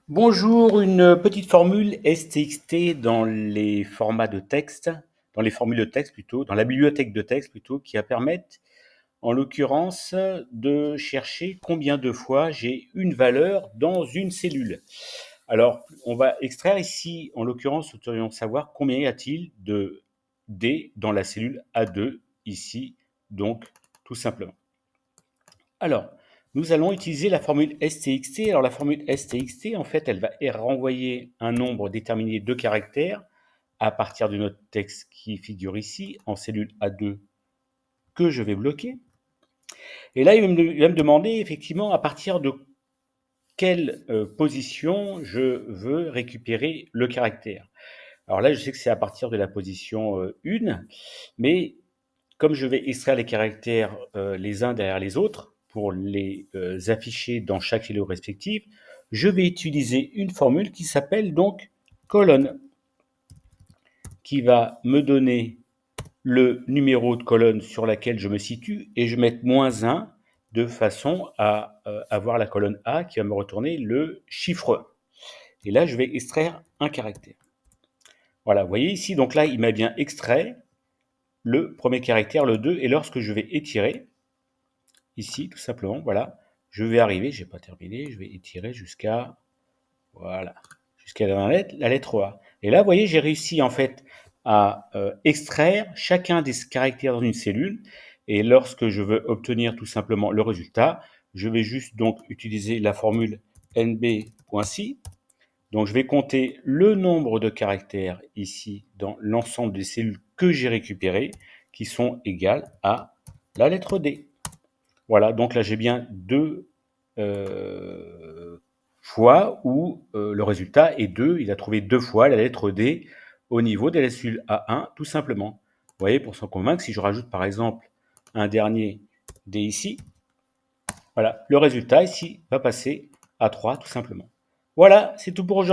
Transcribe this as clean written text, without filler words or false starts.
Bonjour, une petite formule STXT dans les formats de texte, dans les formules de texte plutôt, dans la bibliothèque de texte plutôt, qui va permettre, en l'occurrence, de chercher combien de fois j'ai une valeur dans une cellule. Alors, on va extraire ici, en l'occurrence, nous souhaiterions savoir combien y a-t-il de D dans la cellule A2, ici, donc, tout simplement. Alors, nous allons utiliser la formule STXT. Alors, la formule STXT, en fait, elle va renvoyer un nombre déterminé de caractères à partir de notre texte qui figure ici, en cellule A2, que je vais bloquer. Et là, il va me demander, effectivement, à partir de quelle position je veux récupérer le caractère. Alors là, je sais que c'est à partir de la position 1, mais comme je vais extraire les caractères les uns derrière les autres pour les afficher dans chaque cellule respective, je vais utiliser une formule qui s'appelle donc colonne, qui va me donner le numéro de colonne sur laquelle je me situe et je vais mettre -1 de façon à avoir la colonne A qui va me retourner le chiffre 1. Et là, je vais extraire un caractère. Voilà, vous voyez ici, donc là, il m'a bien extrait le premier caractère, le 2, et lorsque je vais étirer, ici, tout simplement, voilà, je vais arriver, je n'ai pas terminé, je vais étirer jusqu'à, voilà, jusqu'à la lettre A. Et là, vous voyez, j'ai réussi en fait à extraire chacun des caractères dans une cellule, et lorsque je veux obtenir tout simplement le résultat, je vais juste donc utiliser la formule nb.si. Donc je vais compter le nombre de caractères ici dans l'ensemble des cellules que j'ai récupérées, qui sont égales à la lettre D. Voilà, donc là j'ai bien deux fois où le résultat est 2. Il a trouvé 2 fois la lettre D au niveau de la cellule A1, tout simplement. Vous voyez, pour s'en convaincre, si je rajoute par exemple un dernier D ici, voilà, le résultat ici va passer à 3, tout simplement. Voilà, c'est tout pour aujourd'hui.